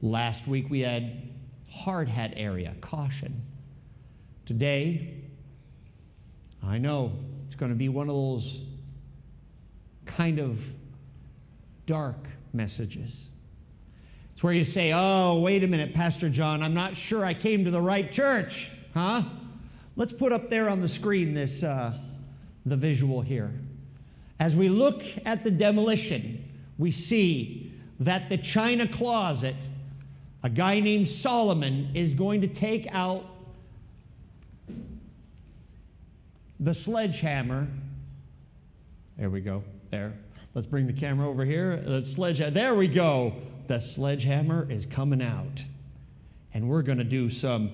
Last week we had hard hat area, caution. Today, I know it's going to be one of those kind of dark messages. It's where you say, oh, wait a minute, Pastor John, I'm not sure I came to the right church, huh? Let's put up there on the screen this, the visual here. As we look at the demolition, we see that the china closet, a guy named Solomon is going to take out the sledgehammer. There we go, there. Let's bring the camera over here. There we go. The sledgehammer is coming out. And we're going to do some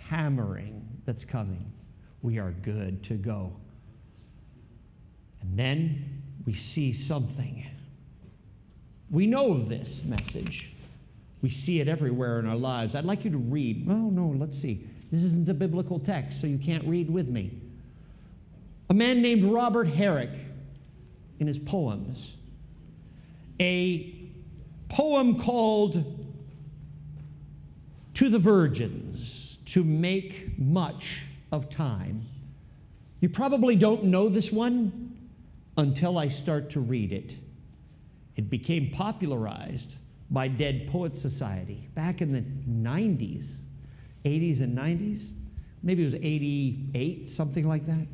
hammering that's coming. We are good to go. And then we see something. We know this message. We see it everywhere in our lives. I'd like you to read. Oh, no, let's see. This isn't a biblical text, so you can't read with me. A man named Robert Herrick, in his poems, a poem called To the Virgins, to make much of time. You probably don't know this one until I start to read it. It became popularized by Dead Poets Society back in the 90s, 80s and 90s. Maybe it was 88, something like that.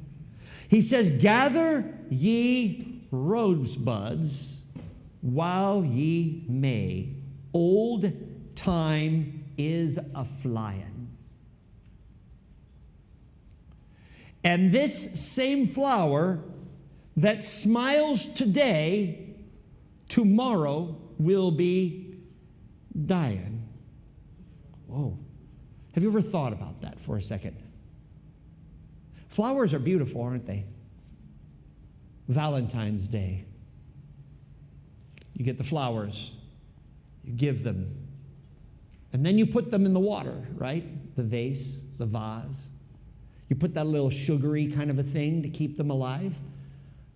He says, gather ye rosebuds while ye may. Old time is a-flyin'. And this same flower that smiles today, tomorrow will be dying. Whoa. Have you ever thought about that for a second? Flowers are beautiful, aren't they? Valentine's Day. You get the flowers, you give them, and then you put them in the water, right? The vase, the vase. You put that little sugary kind of a thing to keep them alive,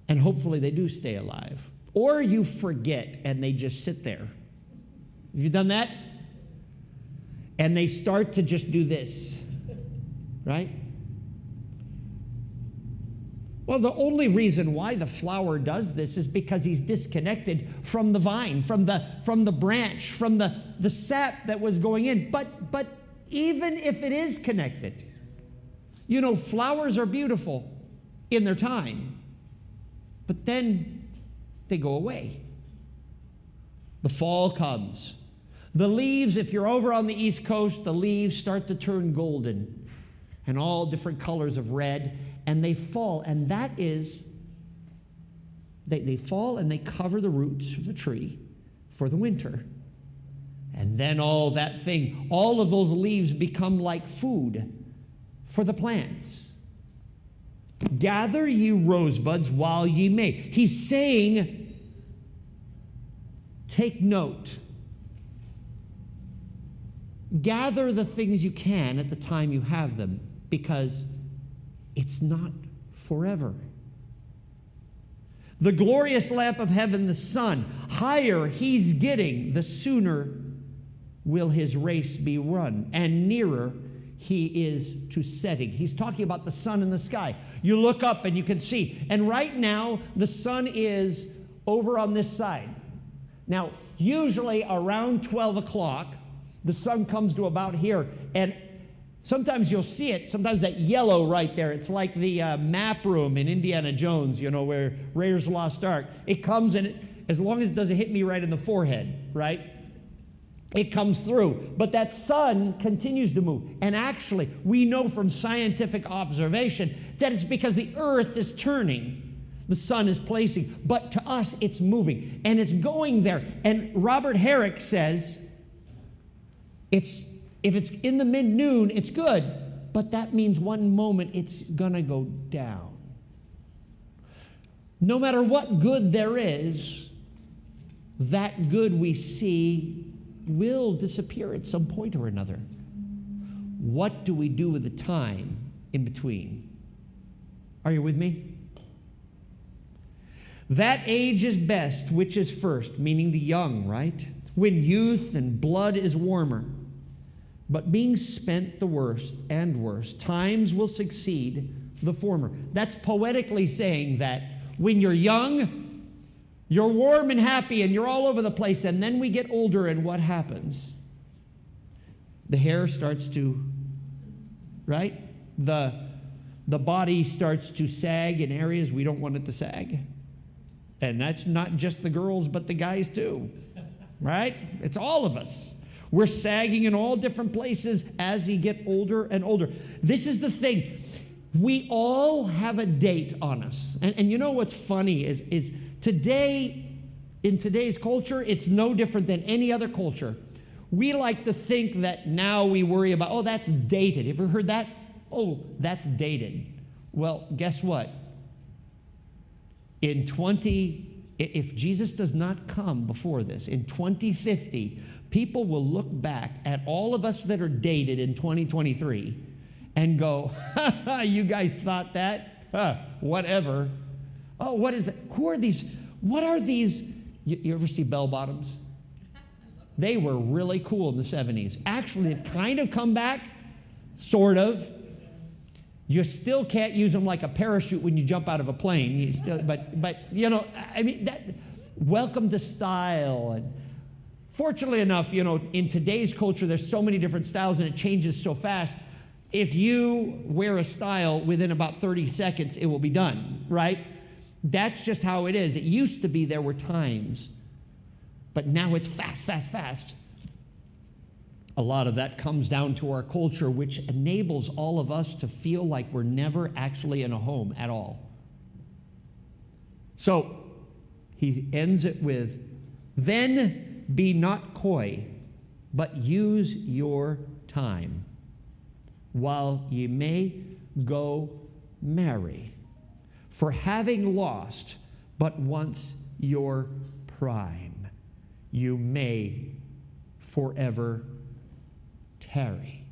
and hopefully they do stay alive. Or you forget and they just sit there. Have you done that? And they start to just do this, right? Well, the only reason why the flower does this is because he's disconnected from the vine, from the branch, from the sap that was going in. But even if it is connected, you know, flowers are beautiful in their time, but then they go away. The fall comes. The leaves, if you're over on the East Coast, the leaves start to turn golden and all different colors of red, and they fall, and that is, they fall and they cover the roots of the tree for the winter. And then all that thing, all of those leaves become like food for the plants. Gather ye rosebuds while ye may. He's saying, take note. Gather the things you can at the time you have them, because it's not forever. The glorious lamp of heaven, the sun, higher he's getting, the sooner will his race be run, and nearer he is to setting. He's talking about the sun in the sky. You look up and you can see, and right now the sun is over on this side. Now, usually around 12 o'clock, the sun comes to about here, and sometimes you'll see it, sometimes that yellow right there. It's like the map room in Indiana Jones, you know, where Raiders of the Lost Ark. It comes and as long as it doesn't hit me right in the forehead, right? It comes through. But that sun continues to move. And actually, we know from scientific observation that it's because the earth is turning. The sun is placing. But to us, it's moving. And it's going there. And Robert Herrick says, if it's in the mid-noon, it's good, but that means one moment it's gonna go down. No matter what good there is, that good we see will disappear at some point or another. What do we do with the time in between? Are you with me? That age is best, which is first, meaning the young, right? when youth and blood is warmer. But being spent the worst and worst, times will succeed the former. That's poetically saying that when you're young, you're warm and happy and you're all over the place, and then we get older, and what happens? The hair starts to, right? The body starts to sag in areas we don't want it to sag. And that's not just the girls, but the guys too, right? It's all of us. We're sagging in all different places as you get older and older. This is the thing. We all have a date on us. And you know what's funny is today, in today's culture, it's no different than any other culture. We like to think that now we worry about, oh, that's dated. Ever heard that? Oh, that's dated. Well, guess what? If Jesus does not come before this, in 2050, people will look back at all of us that are dated in 2023 and go, ha, ha, you guys thought that? Whatever. Oh, what is that? Who are these? What are these? You ever see bell bottoms? They were really cool in the 70s. Actually, they've kind of come back, sort of. You still can't use them like a parachute when you jump out of a plane. You still, but you know, I mean, welcome to style. And fortunately enough, you know, in today's culture, there's so many different styles and it changes so fast. If you wear a style, within about 30 seconds, it will be done, right? That's just how it is. It used to be there were times, but now it's fast, fast, fast. A lot of that comes down to our culture, which enables all of us to feel like we're never actually in a home at all. So he ends it with, then be not coy, but use your time, while ye may go marry. For having lost but once your prime, you may forever tarry.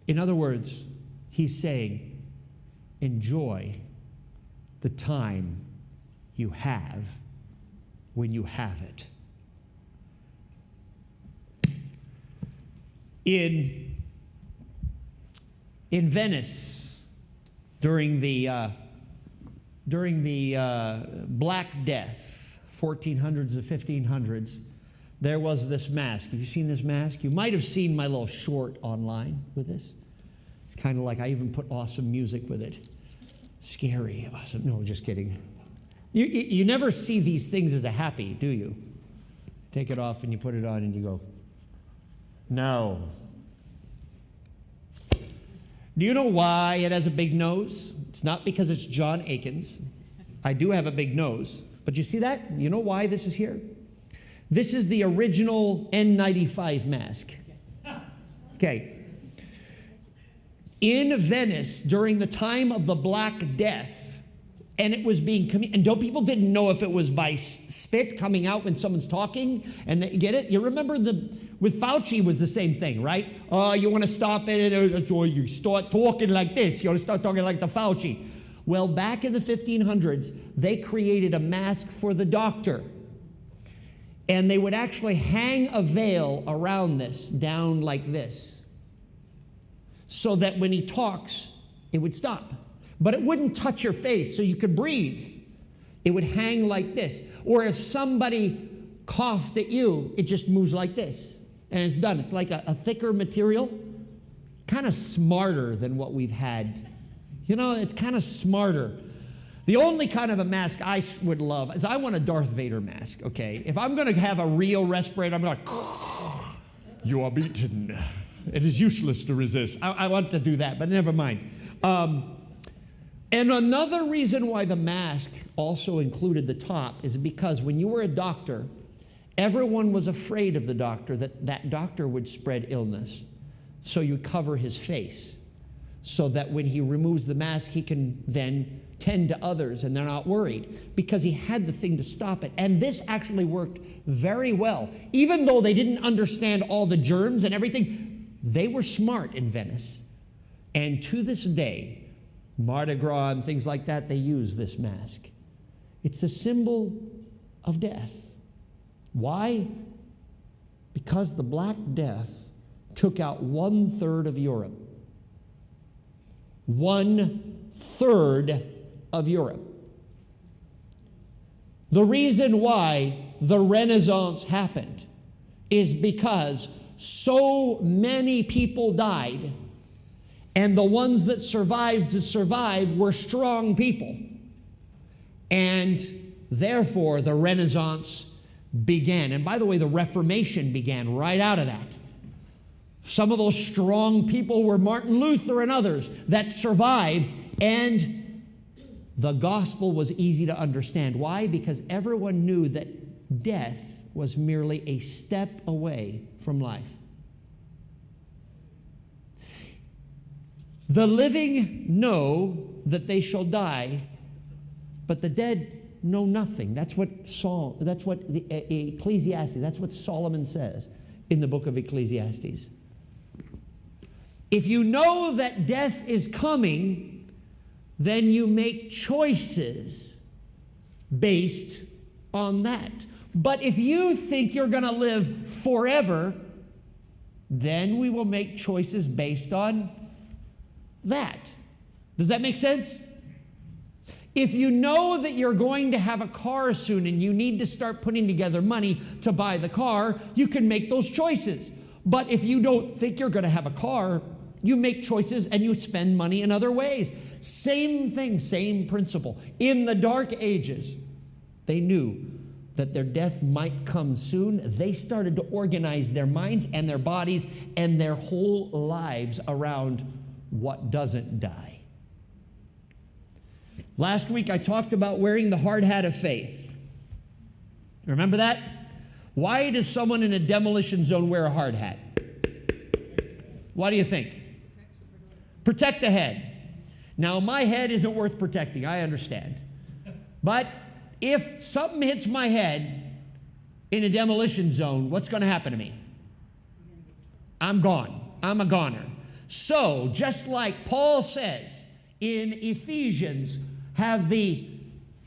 In other words, he's saying, enjoy the time you have when you have it. In Venice, during the Black Death, 1400s to 1500s, there was this mask. Have you seen this mask? You might have seen my little short online with this. It's kind of like I even put awesome music with it. Scary, awesome. No, just kidding. You never see these things as a happy, do you? Take it off and you put it on and you go, no. Do you know why it has a big nose? It's not because it's John Aitken's. I do have a big nose. But you see that? You know why this is here? This is the original N95 mask. Okay. In Venice, during the time of the Black Death, and it was being, and people didn't know if it was by spit coming out when someone's talking, and they get it? You remember with Fauci was the same thing, right? Oh, you want to stop it, or you start talking like this. You want to start talking like the Fauci. Well, back in the 1500s, they created a mask for the doctor. And they would actually hang a veil around this, down like this, so that when he talks, it would stop. But it wouldn't touch your face, so you could breathe. It would hang like this. Or if somebody coughed at you, it just moves like this, and it's done. It's like a thicker material, kind of smarter than what we've had. You know, it's kind of smarter. The only kind of a mask I would love is I want a Darth Vader mask, okay? If I'm going to have a real respirator, I'm going to, you are beaten. It is useless to resist. I want to do that, but never mind. And another reason why the mask also included the top is because when you were a doctor, everyone was afraid of the doctor, that doctor would spread illness. So you cover his face so that when he removes the mask, he can then tend to others and they're not worried, because he had the thing to stop it. And this actually worked very well. Even though they didn't understand all the germs and everything, they were smart in Venice. And to this day, Mardi Gras and things like that, they use this mask. It's a symbol of death. Why? Because the Black Death took out 1/3 of Europe. 1/3 of Europe. The reason why the Renaissance happened is because so many people died, and the ones that survived to survive were strong people. And therefore, the Renaissance began. And by the way, the Reformation began right out of that. Some of those strong people were Martin Luther and others that survived, and the gospel was easy to understand. Why? Because everyone knew that death was merely a step away from life. The living know that they shall die, but the dead know nothing. That's what Ecclesiastes, that's what Solomon says in the book of Ecclesiastes. If you know that death is coming, then you make choices based on that. But if you think you're going to live forever, then we will make choices based on that. Does that make sense? If you know that you're going to have a car soon and you need to start putting together money to buy the car, you can make those choices. But if you don't think you're going to have a car, you make choices and you spend money in other ways. Same thing, same principle. In the Dark Ages, they knew that their death might come soon. They started to organize their minds and their bodies and their whole lives around what doesn't die. Last week I talked about wearing the hard hat of faith. Remember that? Why does someone in a demolition zone wear a hard hat? Why do you think? Protect the head. Now, my head isn't worth protecting, I understand. But if something hits my head in a demolition zone, what's going to happen to me? I'm gone. I'm a goner. So, just like Paul says in Ephesians, have the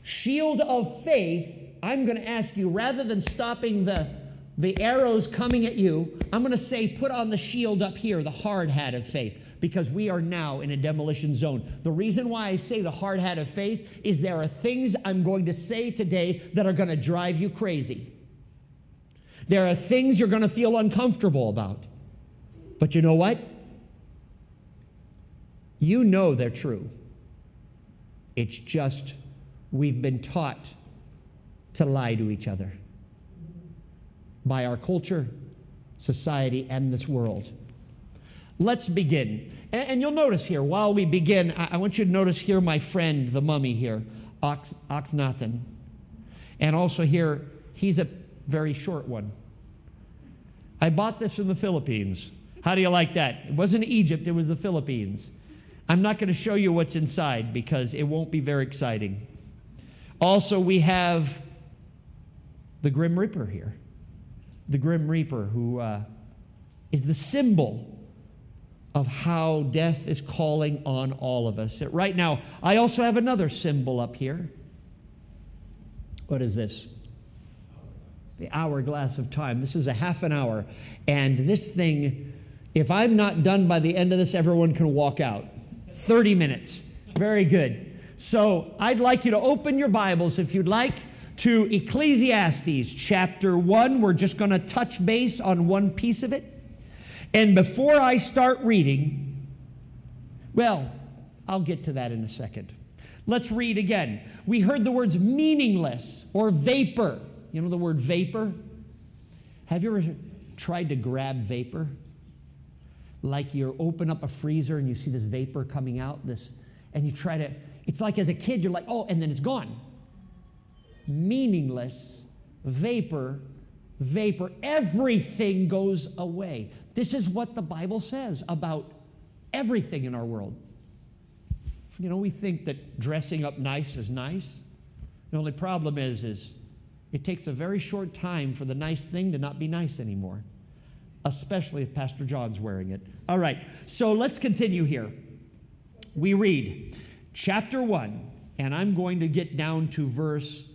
shield of faith, I'm going to ask you, rather than stopping the arrows coming at you, I'm going to say put on the shield up here, the hard hat of faith, because we are now in a demolition zone. The reason why I say the hard hat of faith is there are things I'm going to say today that are going to drive you crazy. There are things you're going to feel uncomfortable about. But you know what? You know they're true. It's just we've been taught to lie to each other by our culture, society, and this world. Let's begin. And you'll notice here, while we begin, I want you to notice here my friend, the mummy here, Akhenaten. And also here, he's a very short one. I bought this from the Philippines. How do you like that? It wasn't Egypt, it was the Philippines. I'm not going to show you what's inside because it won't be very exciting. Also, we have the Grim Reaper here. The Grim Reaper, who is the symbol of how death is calling on all of us. Right now, I also have another symbol up here. What is this? The hourglass of time. This is a half an hour. And this thing, if I'm not done by the end of this, everyone can walk out. It's 30 minutes. Very good. So I'd like you to open your Bibles, if you'd like, to Ecclesiastes chapter 1. We're just going to touch base on one piece of it. And before I start reading, well, I'll get to that in a second. Let's read again. We heard the words meaningless or vapor. You know the word vapor? Have you ever tried to grab vapor? Like you open up a freezer and you see this vapor coming out, and you try to, it's like as a kid, you're like, oh, and then it's gone. Meaningless, vapor, everything goes away. This is what the Bible says about everything in our world. You know, we think that dressing up nice is nice. The only problem is it takes a very short time for the nice thing to not be nice anymore, especially if Pastor John's wearing it. All right, so let's continue here. We read chapter 1, and I'm going to get down to verse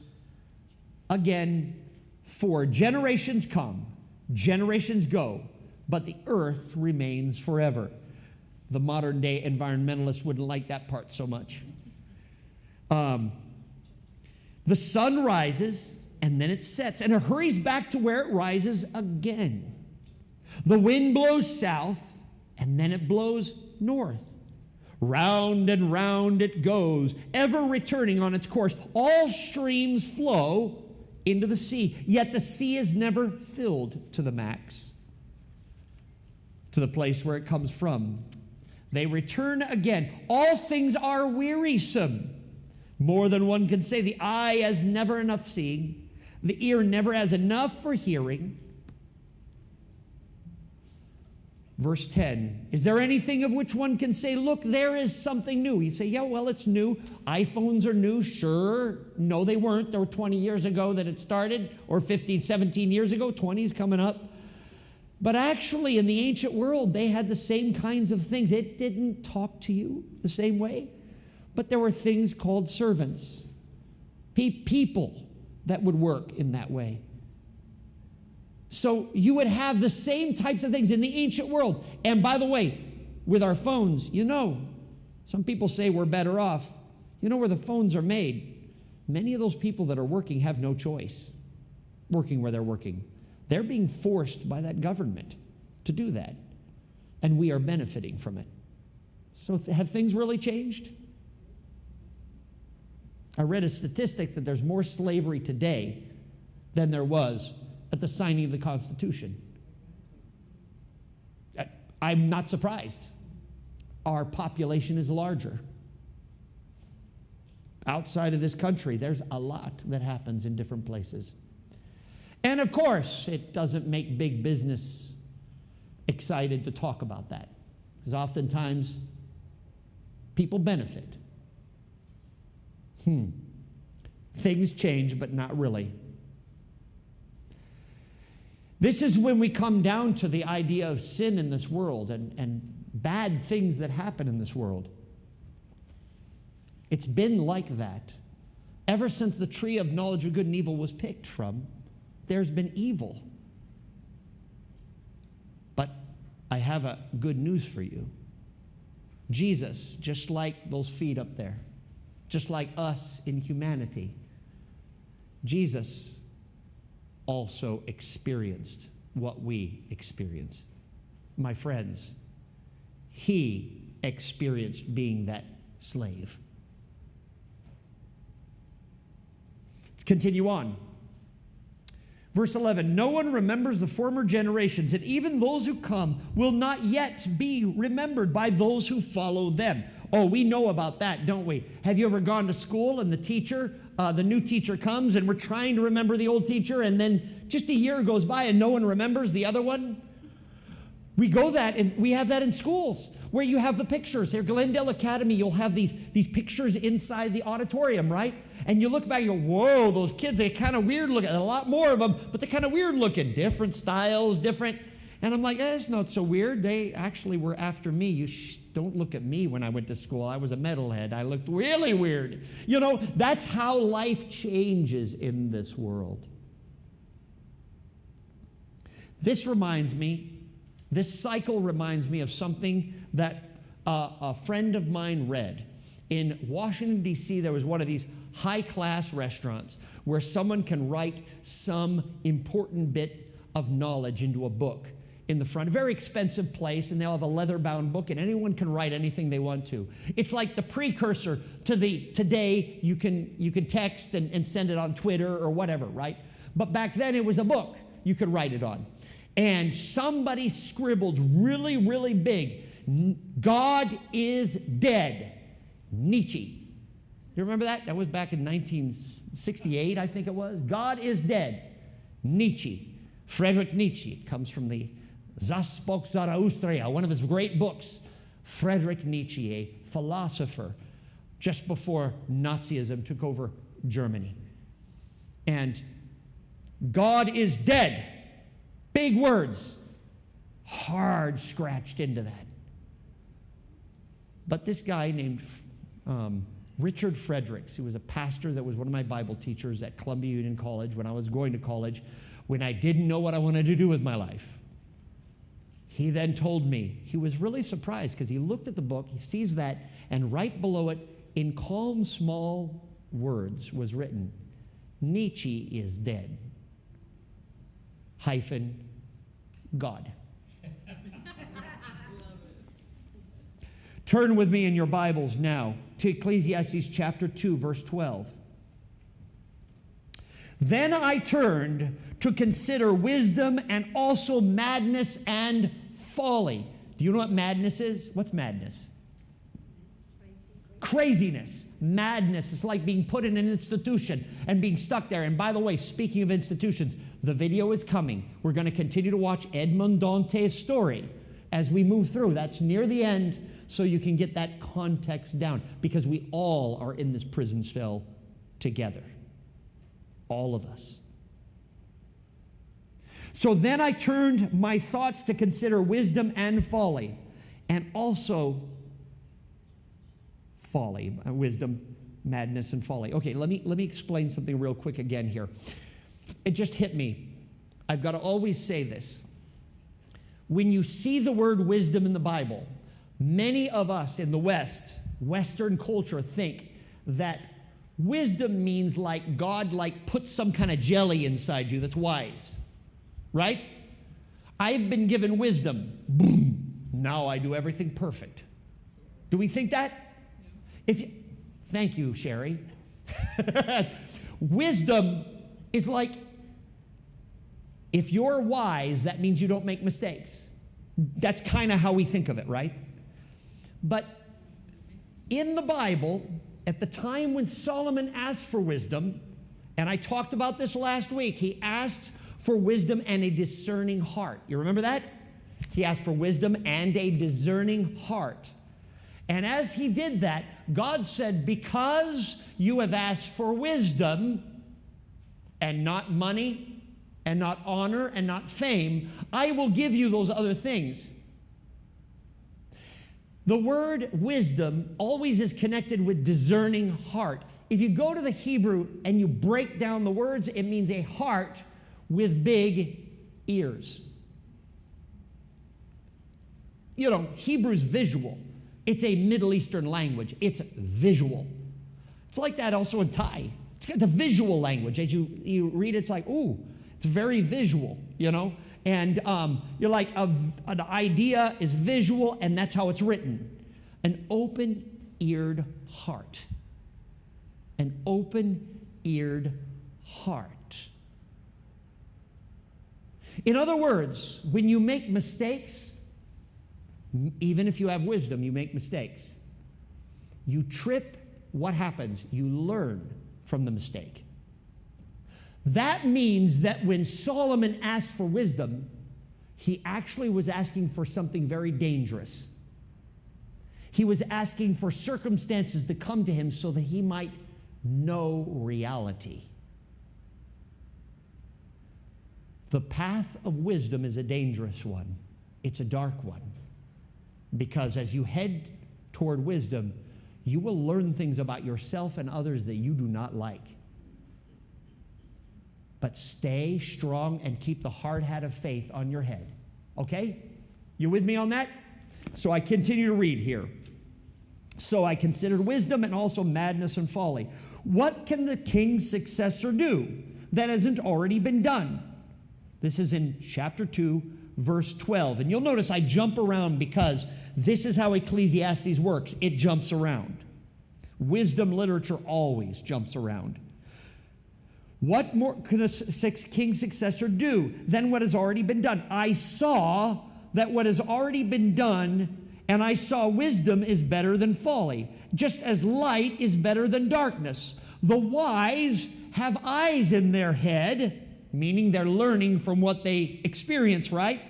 again, for generations come, generations go, but the earth remains forever. The modern day environmentalists wouldn't like that part so much. The sun rises and then it sets, and it hurries back to where it rises again. The wind blows south and then it blows north. Round and round it goes, ever returning on its course. All streams flow into the sea, yet the sea is never filled to the max, to the place where it comes from. They return again. All things are wearisome. More than one can say. The eye has never enough seeing. The ear never has enough for hearing. Verse 10, is there anything of which one can say, look, there is something new? You say, yeah, well, it's new. iPhones are new, sure. No, they weren't. They were 20 years ago that it started, or 15, 17 years ago. 20's coming up. But actually, in the ancient world, they had the same kinds of things. It didn't talk to you the same way, but there were things called servants, people that would work in that way. So you would have the same types of things in the ancient world. And by the way, with our phones, some people say we're better off. You know where the phones are made? Many of those people that are working have no choice working where they're working. They're being forced by that government to do that. And we are benefiting from it. So have things really changed? I read a statistic that there's more slavery today than there was at the signing of the Constitution. I'm not surprised. Our population is larger. Outside of this country, there's a lot that happens in different places. And of course, it doesn't make big business excited to talk about that, because oftentimes people benefit. Things change, but not really. This is when we come down to the idea of sin in this world and bad things that happen in this world. It's been like that. Ever since the tree of knowledge of good and evil was picked from, there's been evil. But I have a good news for you. Jesus, just like those feet up there, just like us in humanity, Jesus also experienced what we experience. My friends, he experienced being that slave. Let's continue on. Verse 11, no one remembers the former generations, and even those who come will not yet be remembered by those who follow them. Oh, we know about that, don't we? Have you ever gone to school and the new teacher comes and we're trying to remember the old teacher, and then just a year goes by and no one remembers the other one? We have that in schools where you have the pictures. Here, Glendale Academy, you'll have these pictures inside the auditorium, right? And you look back and you go, whoa, those kids, they're kind of weird looking. A lot more of them, but they're kind of weird looking. Different styles, different. And I'm like, it's not so weird. They actually were after me. Don't look at me when I went to school. I was a metalhead. I looked really weird. That's how life changes in this world. This cycle reminds me of something that a friend of mine read. In Washington, D.C., there was one of these high-class restaurants where someone can write some important bit of knowledge into a book in the front. A very expensive place, and they'll have a leather-bound book, and anyone can write anything they want to. It's like the precursor to today you can text and send it on Twitter or whatever, right? But back then it was a book you could write it on. And somebody scribbled really, really big, God is dead, Nietzsche. You remember that? That was back in 1968, I think it was. God is dead, Nietzsche. Friedrich Nietzsche. It comes from the Das Spoke Zarathustra, one of his great books. Friedrich Nietzsche, a philosopher, just before Nazism took over Germany. And God is dead. Big words. Hard scratched into that. But this guy named Richard Fredericks, who was a pastor that was one of my Bible teachers at Columbia Union College when I was going to college, when I didn't know what I wanted to do with my life. He then told me, he was really surprised because he looked at the book, he sees that, and right below it, in calm, small words was written, Nietzsche is dead, God. Turn with me in your Bibles now to Ecclesiastes chapter 2, verse 12. Then I turned to consider wisdom and also madness and folly. Do you know what madness is? What's madness? Craziness. Madness is like being put in an institution and being stuck there. And by the way, speaking of institutions, the video is coming. We're going to continue to watch Edmond Dante's story as we move through. That's near the end, so you can get that context down, because we all are in this prison cell together. All of us. So then I turned my thoughts to consider wisdom and folly, and also folly, wisdom, madness, and folly. Okay, let me explain something real quick again here. It just hit me. I've got to always say this. When you see the word wisdom in the Bible, many of us in the West, Western culture, think that wisdom means like God puts some kind of jelly inside you that's wise, right? I've been given wisdom. Boom. Now I do everything perfect. Do we think that? Thank you, Sherry. Wisdom is like, if you're wise, that means you don't make mistakes. That's kind of how we think of it, right? But in the Bible, at the time when Solomon asked for wisdom, and I talked about this last week, he asked for wisdom and a discerning heart. You remember that? He asked for wisdom and a discerning heart. And as he did that, God said, because you have asked for wisdom and not money and not honor and not fame, I will give you those other things. The word wisdom always is connected with discerning heart. If you go to the Hebrew and you break down the words, it means a heart with big ears. You know, Hebrew's visual. It's a Middle Eastern language. It's visual. It's like that also in Thai. It's got the visual language. As you read it, it's like, ooh, it's very visual, you know? And you're like, an idea is visual, and that's how it's written. An open-eared heart. An open-eared heart. In other words, when you make mistakes, even if you have wisdom, you make mistakes. You trip, what happens? You learn from the mistake. That means that when Solomon asked for wisdom, he actually was asking for something very dangerous. He was asking for circumstances to come to him so that he might know reality. The path of wisdom is a dangerous one. It's a dark one. Because as you head toward wisdom, you will learn things about yourself and others that you do not like. But stay strong and keep the hard hat of faith on your head. Okay? You with me on that? So I continue to read here. So I considered wisdom and also madness and folly. What can the king's successor do that hasn't already been done? This is in chapter 2, verse 12. And you'll notice I jump around because this is how Ecclesiastes works. It jumps around. Wisdom literature always jumps around. What more can a king's successor do than what has already been done? I saw that what has already been done, and I saw wisdom is better than folly, just as light is better than darkness. The wise have eyes in their head, meaning they're learning from what they experience, right?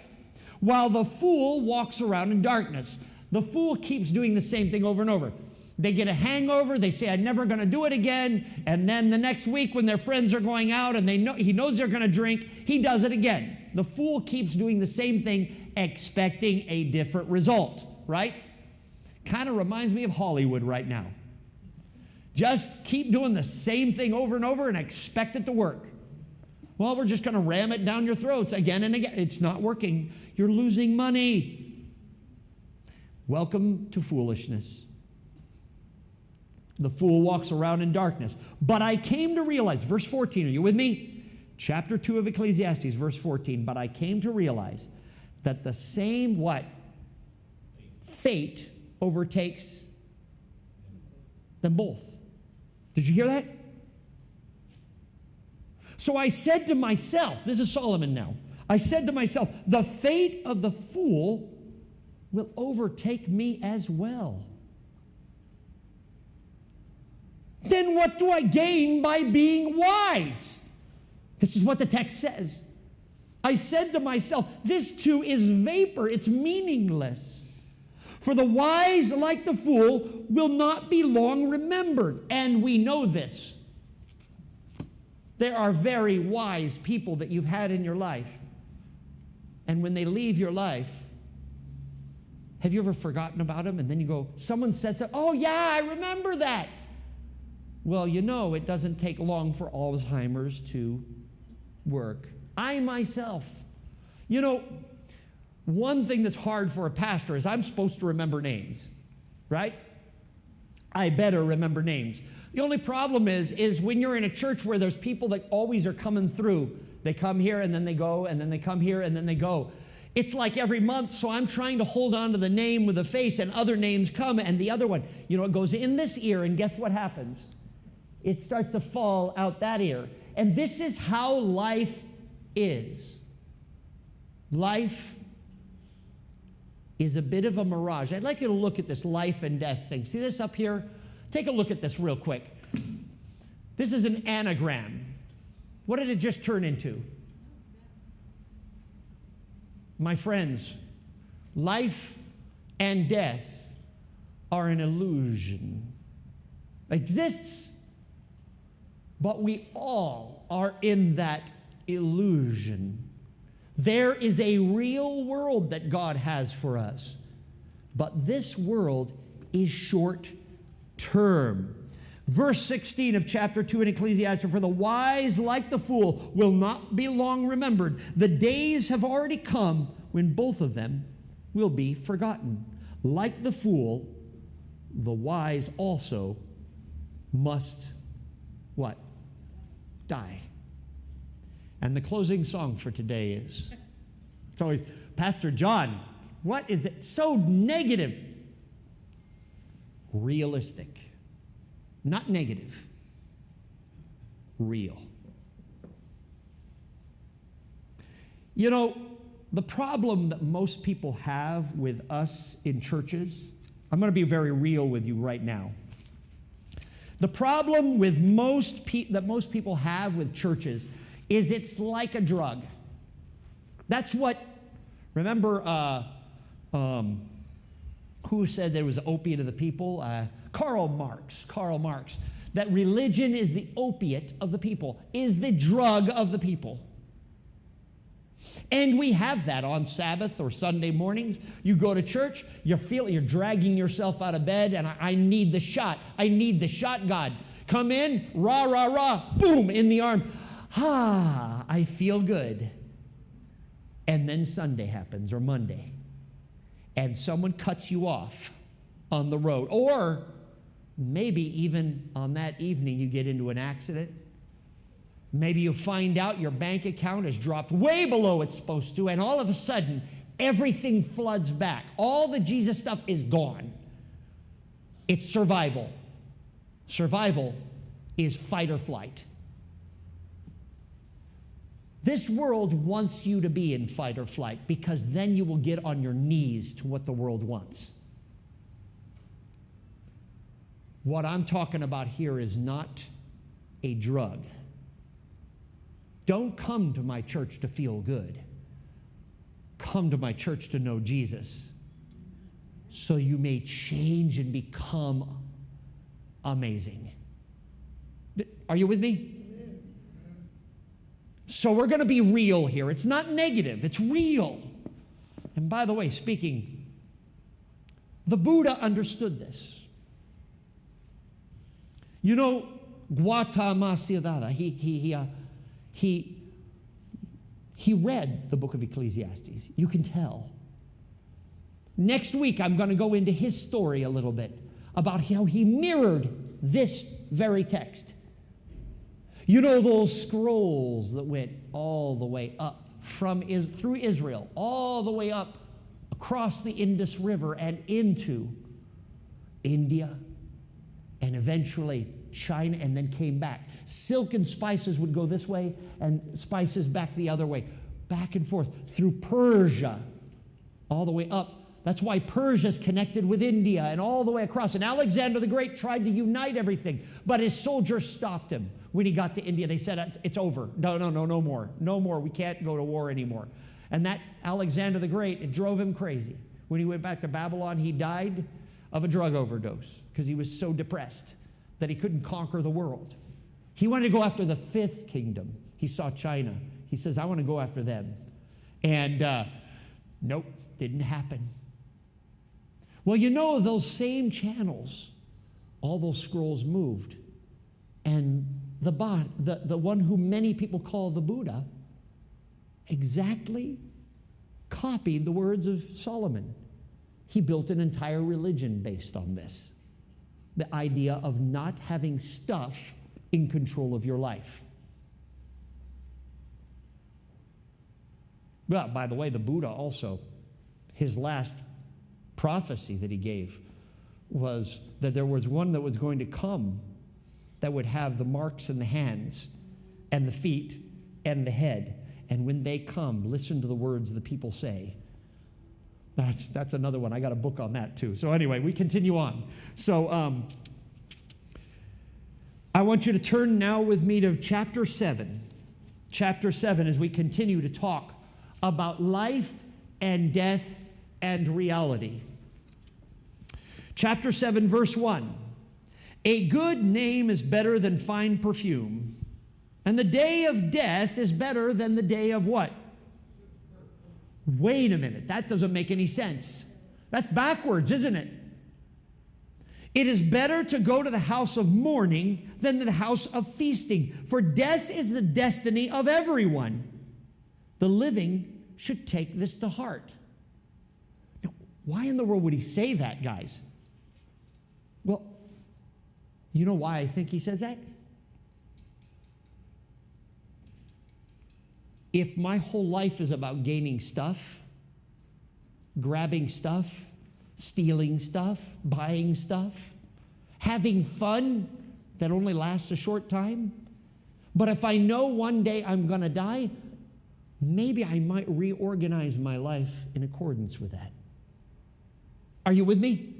While the fool walks around in darkness. The fool keeps doing the same thing over and over. They get a hangover, they say, I'm never going to do it again, and then the next week when their friends are going out and he knows they're going to drink, he does it again. The fool keeps doing the same thing, expecting a different result, right? Kind of reminds me of Hollywood right now. Just keep doing the same thing over and over and expect it to work. Well, we're just going to ram it down your throats again and again. It's not working. You're losing money. Welcome to foolishness. The fool walks around in darkness. But I came to realize, verse 14, are you with me? Chapter 2 of Ecclesiastes, verse 14. But I came to realize that the same what? Fate overtakes them both. Did you hear that? So I said to myself, this is Solomon now, I said to myself, the fate of the fool will overtake me as well. Then what do I gain by being wise? This is what the text says. I said to myself, this too is vapor, it's meaningless. For the wise, like the fool, will not be long remembered. And we know this. There are very wise people that you've had in your life. And when they leave your life, have you ever forgotten about them? And then you go, someone says, oh yeah, I remember that. Well, you know, it doesn't take long for Alzheimer's to work. I myself, you know, one thing that's hard for a pastor is I'm supposed to remember names, right? I better remember names. The only problem is when you're in a church where there's people that always are coming through. They come here and then they go, and then they come here and then they go. It's like every month, so I'm trying to hold on to the name with a face, and other names come, and the other one, you know, it goes in this ear, and guess what happens? It starts to fall out that ear. And this is how life is. Life is a bit of a mirage. I'd like you to look at this life and death thing. See this up here? Take a look at this real quick. This is an anagram. What did it just turn into? My friends, life and death are an illusion. It exists, but we all are in that illusion. There is a real world that God has for us, but this world is short term. Verse 16 of chapter 2 in Ecclesiastes, for the wise, like the fool, will not be long remembered. The days have already come when both of them will be forgotten. Like the fool, the wise also must, what? Die. And the closing song for today is, it's always, Pastor John, what is it? So negative. Realistic. Not negative. Real. You know, the problem that most people have with us in churches, I'm going to be very real with you right now. The problem with that most people have with churches is it's like a drug. That's what, remember, who said there was an opiate of the people? Karl Marx, that religion is the opiate of the people, is the drug of the people. And we have that on Sabbath or Sunday mornings. You go to church, you feel you're dragging yourself out of bed, and I need the shot. I need the shot, God. Come in, rah, rah, rah, boom, in the arm. Ah, I feel good. And then Sunday happens, or Monday, and someone cuts you off on the road. Or maybe even on that evening you get into an accident. Maybe you find out your bank account has dropped way below it's supposed to, and all of a sudden, everything floods back. All the Jesus stuff is gone. It's survival. Survival is fight or flight. This world wants you to be in fight or flight, because then you will get on your knees to what the world wants. What I'm talking about here is not a drug. Don't come to my church to feel good. Come to my church to know Jesus, so you may change and become amazing. Are you with me? So we're going to be real here. It's not negative, it's real. And by the way, speaking, the Buddha understood this. You know, Gautama Siddhartha, he read the book of Ecclesiastes. You can tell. Next week, I'm going to go into his story a little bit about how he mirrored this very text. You know those scrolls that went all the way up through Israel, all the way up across the Indus River and into India, and eventually China, and then came back. Silk and spices would go this way, and spices back the other way, back and forth through Persia, all the way up. That's why Persia's connected with India and all the way across. And Alexander the Great tried to unite everything, but his soldiers stopped him. When he got to India, they said, it's over. No more. No more. We can't go to war anymore. And that Alexander the Great, it drove him crazy. When he went back to Babylon, he died of a drug overdose because he was so depressed that he couldn't conquer the world. He wanted to go after the fifth kingdom. He saw China. He says, I want to go after them. And nope, didn't happen. Well, you know, those same channels, all those scrolls moved. And the one who many people call the Buddha exactly copied the words of Solomon. He built an entire religion based on this. The idea of not having stuff in control of your life. Well, by the way, the Buddha also, his last prophecy that he gave was that there was one that was going to come that would have the marks in the hands and the feet and the head. And when they come, listen to the words the people say. That's another one. I got a book on that too. So anyway, we continue on. So I want you to turn now with me to chapter 7. Chapter 7 as we continue to talk about life and death and reality. Chapter 7, verse 1. A good name is better than fine perfume, and the day of death is better than the day of what? Wait a minute, that doesn't make any sense. That's backwards, isn't it? It is better to go to the house of mourning than to the house of feasting, for death is the destiny of everyone. The living should take this to heart. Now, why in the world would he say that, guys? Well, you know why I think he says that? If my whole life is about gaining stuff, grabbing stuff, stealing stuff, buying stuff, having fun that only lasts a short time, but if I know one day I'm going to die, maybe I might reorganize my life in accordance with that. Are you with me?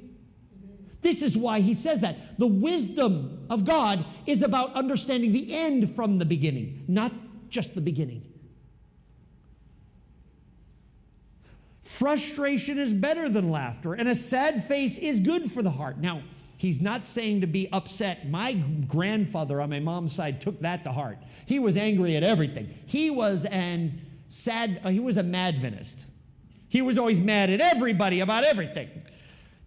This is why he says that. The wisdom of God is about understanding the end from the beginning, not just the beginning. Frustration is better than laughter, and a sad face is good for the heart. Now, he's not saying to be upset. My grandfather on my mom's side took that to heart. He was angry at everything. He was a Madvinist. He was always mad at everybody about everything.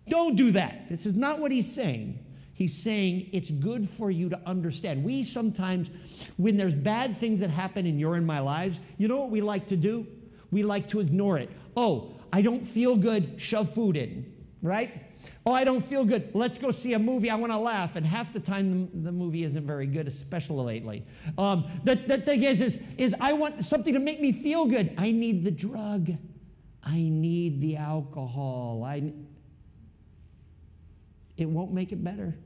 Don't do that. This is not what he's saying. He's saying it's good for you to understand. We sometimes, when there's bad things that happen in your and my lives, you know what we like to do? We like to ignore it. Oh, I don't feel good, shove food in, right? Oh, I don't feel good, let's go see a movie, I want to laugh. And half the time the movie isn't very good, especially lately. The thing is I want something to make me feel good. I need the drug. I need the alcohol. It won't make it better.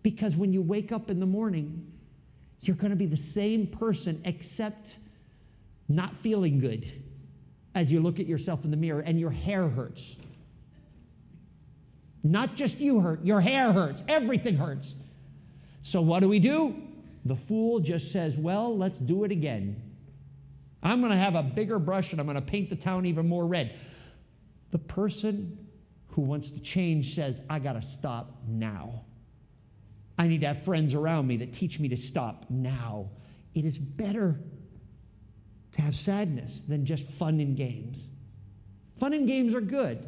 Because when you wake up in the morning, you're going to be the same person except not feeling good as you look at yourself in the mirror and your hair hurts. Not just you hurt, your hair hurts, everything hurts. So what do? The fool just says, well, let's do it again. I'm going to have a bigger brush and I'm going to paint the town even more red. The person who wants to change says, I got to stop now. I need to have friends around me that teach me to stop now. It is better to have sadness than just fun and games. Fun and games are good,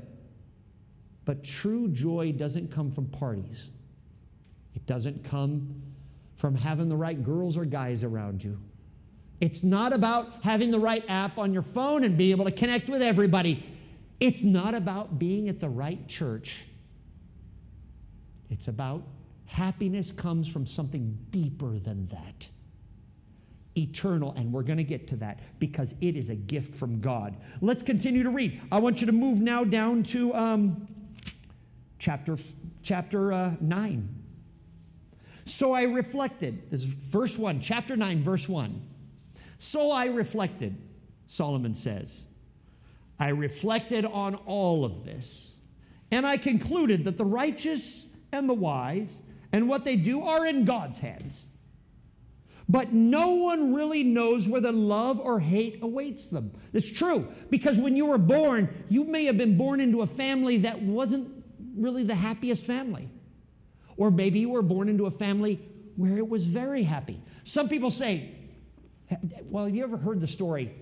but true joy doesn't come from parties. It doesn't come from having the right girls or guys around you. It's not about having the right app on your phone and being able to connect with everybody. It's not about being at the right church. It's about happiness comes from something deeper than that. Eternal, and we're going to get to that because it is a gift from God. Let's continue to read. I want you to move now down to chapter 9. So I reflected. This is verse 1, chapter 9, verse 1. So I reflected, Solomon says. I reflected on all of this, and I concluded that the righteous and the wise and what they do are in God's hands. But no one really knows whether love or hate awaits them. It's true, because when you were born, you may have been born into a family that wasn't really the happiest family. Or maybe you were born into a family where it was very happy. Some people say, well, have you ever heard the stories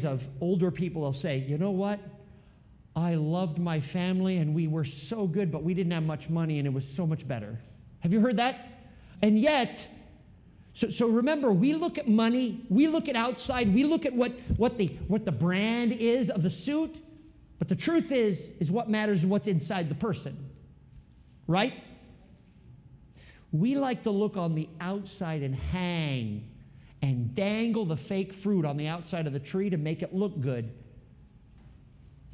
of older people? They'll say, you know what? I loved my family and we were so good, but we didn't have much money and it was so much better. Have you heard that? And yet, so remember, we look at money, we look at outside, we look at what the brand is of the suit, but the truth is what matters is what's inside the person, right? We like to look on the outside and hang and dangle the fake fruit on the outside of the tree to make it look good.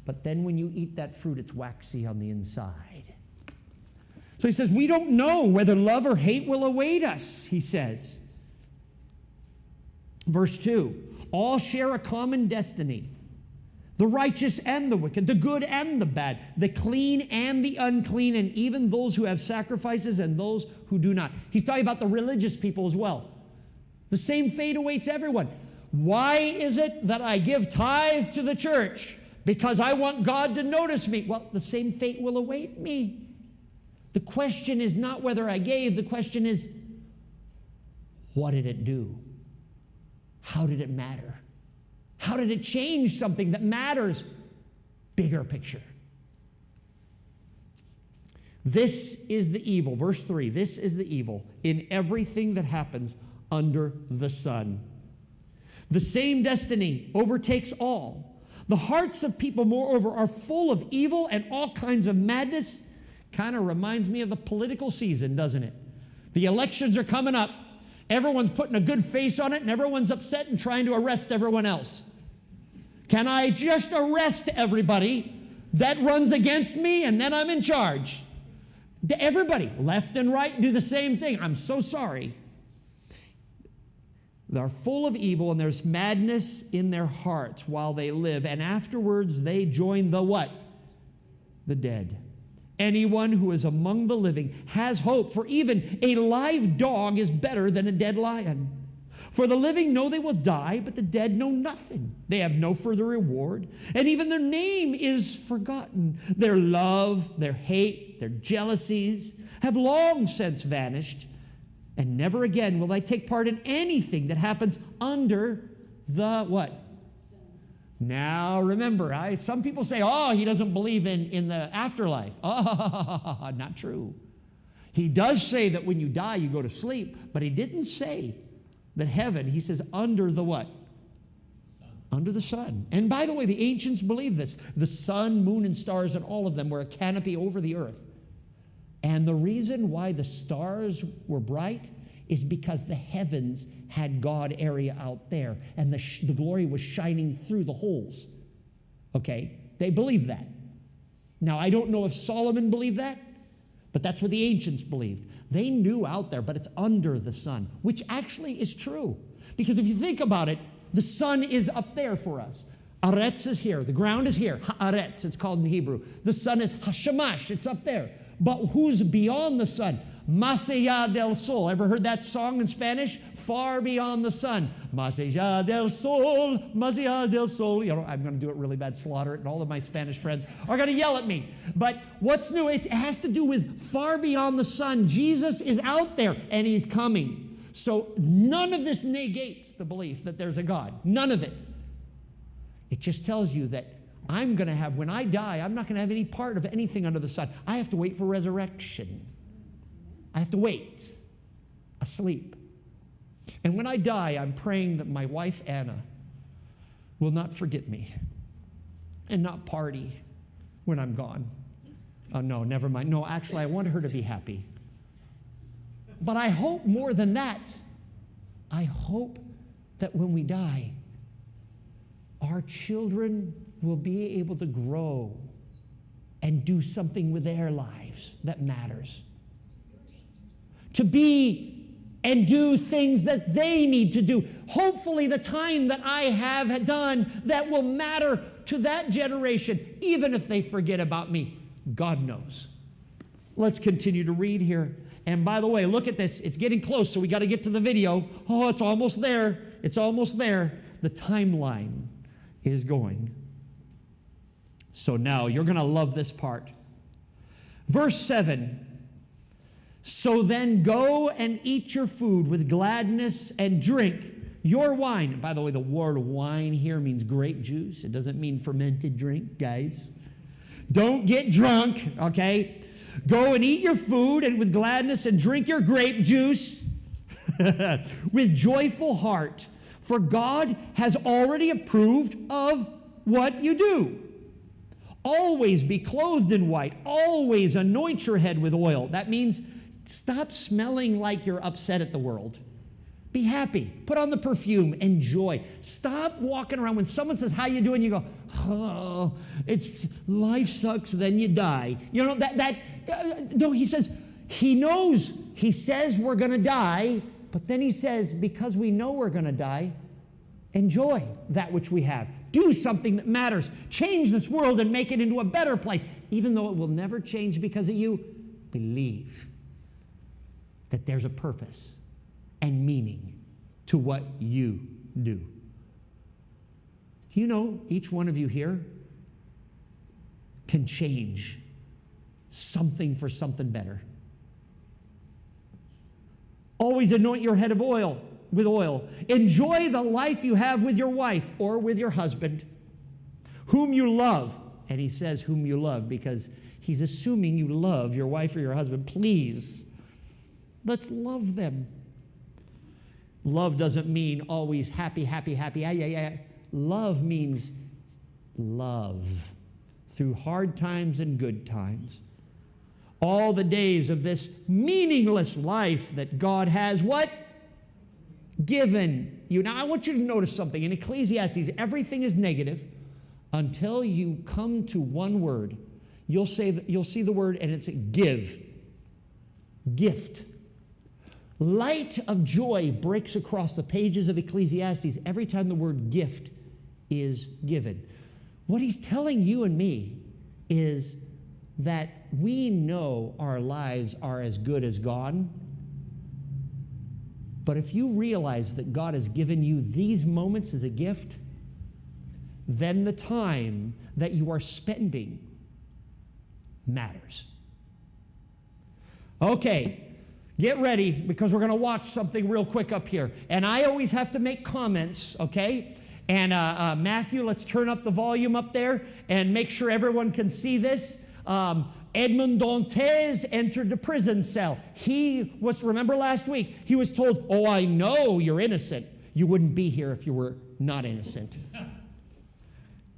But then when you eat that fruit, it's waxy on the inside. So he says, we don't know whether love or hate will await us, he says. Verse 2, all share a common destiny. The righteous and the wicked, the good and the bad, the clean and the unclean, and even those who have sacrifices and those who do not. He's talking about the religious people as well. The same fate awaits everyone. Why is it that I give tithe to the church? Because I want God to notice me. Well, the same fate will await me. The question is not whether I gave. The question is, what did it do? How did it matter? How did it change something that matters? Bigger picture. This is the evil. Verse 3, this is the evil in everything that happens under the sun. The same destiny overtakes all. The hearts of people, moreover, are full of evil and all kinds of madness. Kind of reminds me of the political season, doesn't it? The elections are coming up. Everyone's putting a good face on it, and everyone's upset and trying to arrest everyone else. Can I just arrest everybody that runs against me, and then I'm in charge? Everybody, left and right, do the same thing. I'm so sorry. They're full of evil, and there's madness in their hearts while they live, and afterwards they join the what? The dead. Anyone who is among the living has hope, for even a live dog is better than a dead lion. For the living know they will die, but the dead know nothing. They have no further reward, and even their name is forgotten. Their love, their hate, their jealousies have long since vanished, and never again will they take part in anything that happens under the what? Now remember, some people say, oh, he doesn't believe in the afterlife. Oh, not true. He does say that when you die, you go to sleep, but he didn't say that heaven, he says, under the what? Sun. Under the sun. And by the way, the ancients believed this. The sun, moon, and stars, and all of them were a canopy over the earth. And the reason why the stars were bright is because the heavens had God area out there, and the glory was shining through the holes. Okay? They believed that. Now, I don't know if Solomon believed that, but that's what the ancients believed. They knew out there, but it's under the sun, which actually is true. Because if you think about it, the sun is up there for us. Aretz is here. The ground is here. Haaretz, it's called in Hebrew. The sun is Hashamash. It's up there. But who's beyond the sun? Más allá del sol. Ever heard that song in Spanish? Far beyond the sun. Más allá del sol, más allá del sol. You know, I'm going to do it really bad, slaughter it, and all of my Spanish friends are going to yell at me. But what's new? It has to do with far beyond the sun. Jesus is out there, and he's coming. So none of this negates the belief that there's a God. None of it. It just tells you that I'm going to have, when I die, I'm not going to have any part of anything under the sun. I have to wait for resurrection. I have to wait, asleep. And when I die, I'm praying that my wife, Anna, will not forget me and not party when I'm gone. Oh, no, never mind. No, actually, I want her to be happy. But I hope more than that. I hope that when we die, our children will be able to grow and do something with their lives that matters. To be and do things that they need to do. Hopefully the time that I have done that will matter to that generation, even if they forget about me. God knows. Let's continue to read here. And by the way, look at this. It's getting close, so we got to get to the video. Oh, it's almost there. It's almost there. The timeline is going. So now you're going to love this part. Verse 7. So then go and eat your food with gladness and drink your wine. By the way, the word wine here means grape juice. It doesn't mean fermented drink, guys. Don't get drunk, okay? Go and eat your food and with gladness and drink your grape juice with joyful heart. For God has already approved of what you do. Always be clothed in white. Always anoint your head with oil. That means stop smelling like you're upset at the world. Be happy. Put on the perfume. Enjoy. Stop walking around when someone says, how you doing? You go, oh, it's life sucks, then you die. You know, no, he says, he knows. He says we're going to die, but then he says, because we know we're going to die, enjoy that which we have. Do something that matters. Change this world and make it into a better place. Even though it will never change because of you, believe that there's a purpose and meaning to what you do. You know, each one of you here can change something for something better. Always anoint your head with oil. Enjoy the life you have with your wife or with your husband, whom you love. And he says whom you love because he's assuming you love your wife or your husband. Please, let's love them. Love doesn't mean always happy, happy, happy. Yeah. Love means love through hard times and good times. All the days of this meaningless life that God has what? Given you. Now, I want you to notice something. In Ecclesiastes, everything is negative until you come to one word. You'll see the word, and it's give. Gift. Light of joy breaks across the pages of Ecclesiastes every time the word gift is given. What he's telling you and me is that we know our lives are as good as gone. But if you realize that God has given you these moments as a gift, then the time that you are spending matters. Okay. Get ready, because we're going to watch something real quick up here. And I always have to make comments, okay? And Matthew, let's turn up the volume up there and make sure everyone can see this. Edmond Dantes entered the prison cell. He was, remember last week, he was told, oh, I know you're innocent. You wouldn't be here if you were not innocent.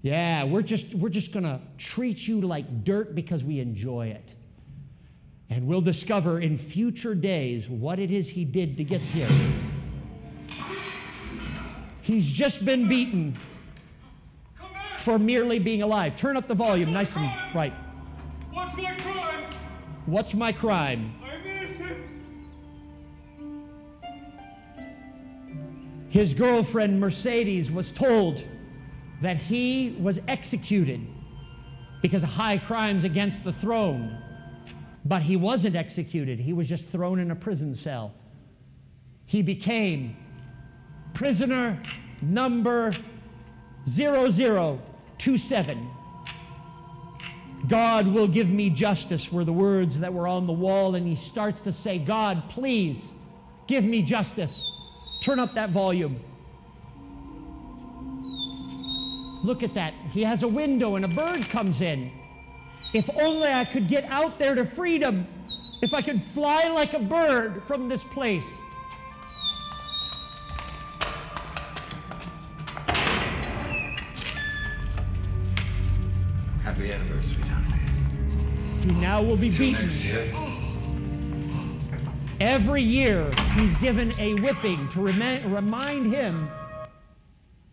Yeah, we're just going to treat you like dirt because we enjoy it. And we'll discover in future days what it is he did to get here. He's just been beaten for merely being alive. Turn up the volume nice and right. What's my crime? What's my crime? I'm innocent. His girlfriend Mercedes was told that he was executed because of high crimes against the throne. But he wasn't executed. He was just thrown in a prison cell. He became prisoner number 0027. God will give me justice were the words that were on the wall, and he starts to say, God, please give me justice. Turn up that volume. Look at that. He has a window and a bird comes in. If only I could get out there to freedom. If I could fly like a bird from this place. Happy anniversary, Don. He now will be Till beaten. next year. Every year, he's given a whipping to remind him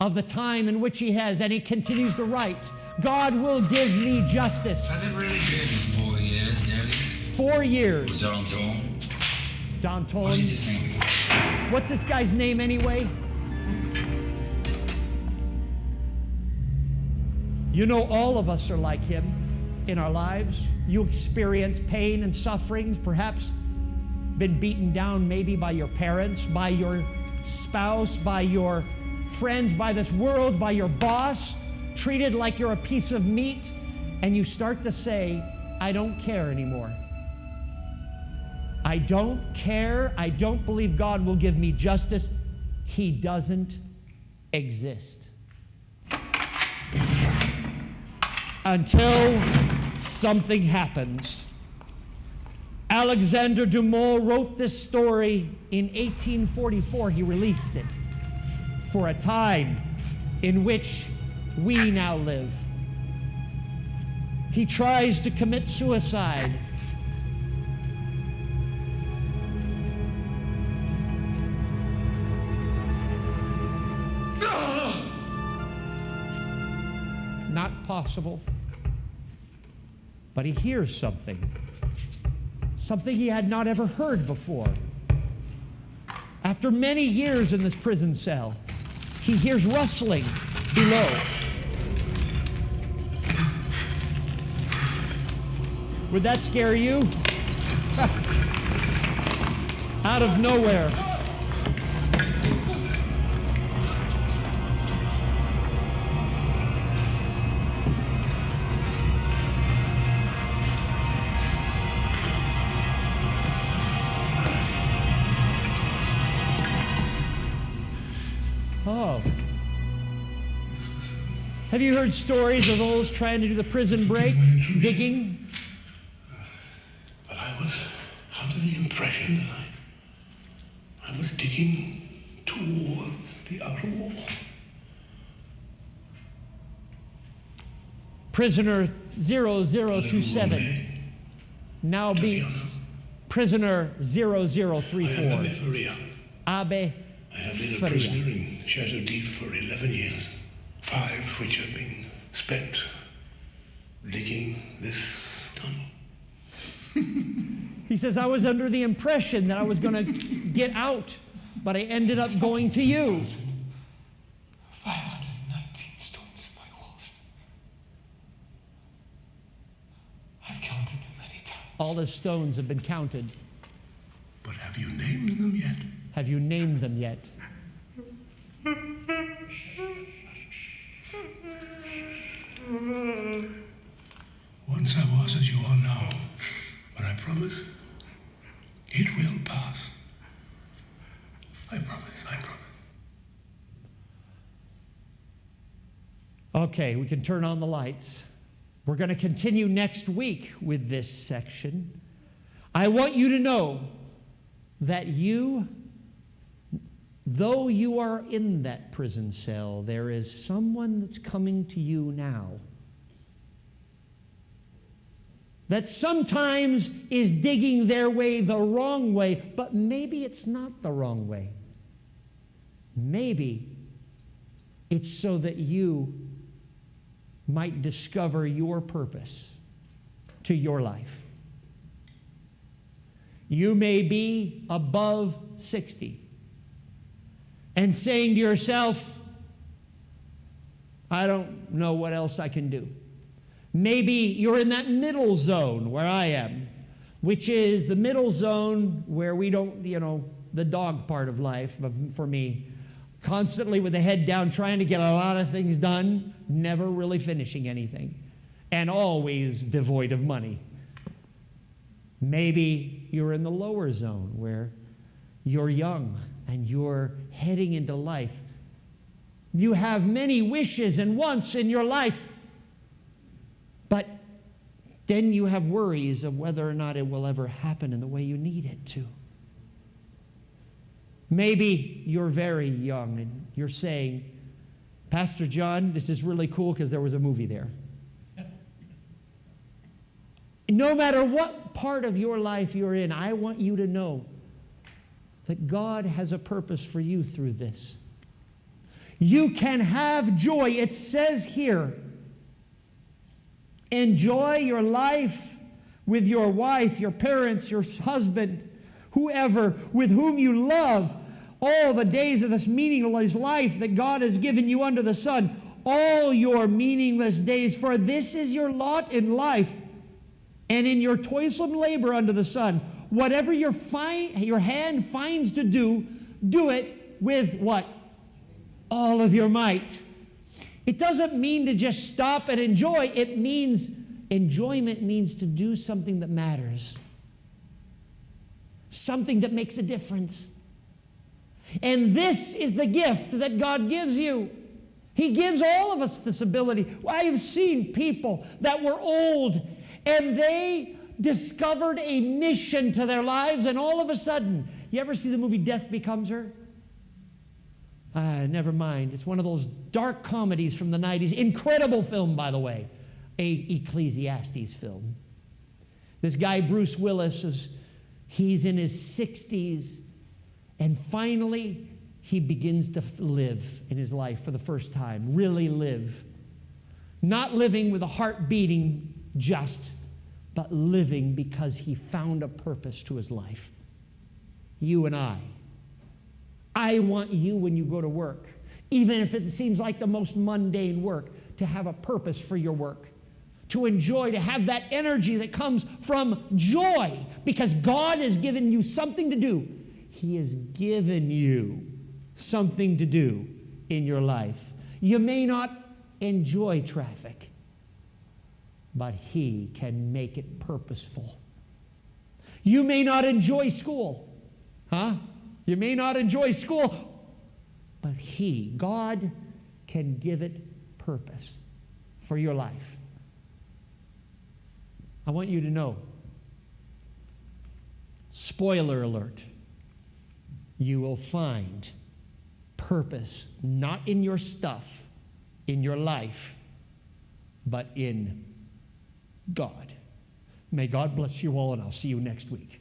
of the time in which he has, and he continues to write, God will give me justice. Has it really been 4 years, Daddy? 4 years. Don Toll? Don told What him. is his name? What's this guy's name anyway? You know, all of us are like him in our lives. You experience pain and sufferings, perhaps been beaten down maybe by your parents, by your spouse, by your friends, by this world, by your boss, treated like you're a piece of meat, and you start to say, I don't care anymore. I don't care. I don't believe God will give me justice. He doesn't exist. Until something happens. Alexander Dumas wrote this story in 1844. He released it for a time in which we now live. He tries to commit suicide. Not possible. But he hears something he had not ever heard before. After many years in this prison cell, he hears rustling below. Would that scare you? Out of nowhere. Oh. Have you heard stories of those trying to do the prison break, digging? But I was under the impression that I was digging towards the outer wall. Prisoner 0027 now beats prisoner 0034. Abe I have been a prisoner in Chateau d'If for 11 years, 5 which have been spent digging this tunnel. He says, I was under the impression that I was going to get out, but I ended up going to you. 519 stones in my walls. I've counted them many times. All the stones have been counted. But have you named them yet? Have you named them yet? Once I was as you are now, but I promise it will pass. I promise, I promise. Okay, we can turn on the lights. We're going to continue next week with this section. I want you to know that though you are in that prison cell, there is someone that's coming to you now that sometimes is digging their way the wrong way, but maybe it's not the wrong way. Maybe it's so that you might discover your purpose to your life. You may be above 60 and saying to yourself, I don't know what else I can do. Maybe you're in that middle zone where I am, which is the middle zone where we don't, the dog part of life for me. Constantly with the head down, trying to get a lot of things done, never really finishing anything, and always devoid of money. Maybe you're in the lower zone where you're young and you're heading into life. You have many wishes and wants in your life, but then you have worries of whether or not it will ever happen in the way you need it to. Maybe you're very young and you're saying, Pastor John, this is really cool because there was a movie there. No matter what part of your life you're in, I want you to know that God has a purpose for you through this. You can have joy. It says here, enjoy your life with your wife, your parents, your husband, whoever, with whom you love, all the days of this meaningless life that God has given you under the sun, all your meaningless days, for this is your lot in life, and in your toilsome labor under the sun. Whatever your hand finds to do, do it with what? All of your might. It doesn't mean to just stop and enjoy. It means, enjoyment means to do something that matters. Something that makes a difference. And this is the gift that God gives you. He gives all of us this ability. I have seen people that were old and they discovered a mission to their lives, and all of a sudden, you ever see the movie Death Becomes Her? Never mind. It's one of those dark comedies from the 90s. Incredible film, by the way. A Ecclesiastes film. This guy, Bruce Willis, he's in his 60s, and finally, he begins to live in his life for the first time. Really live. Not living with a heart beating just, but living because he found a purpose to his life. You and I want you when you go to work, even if it seems like the most mundane work, to have a purpose for your work, to enjoy, to have that energy that comes from joy, because God has given you something to do. He has given you something to do in your life. You may not enjoy traffic, but He can make it purposeful. You may not enjoy school. You may not enjoy school, but God, can give it purpose for your life. I want you to know, spoiler alert, you will find purpose not in your stuff, in your life, but in God. May God bless you all, and I'll see you next week.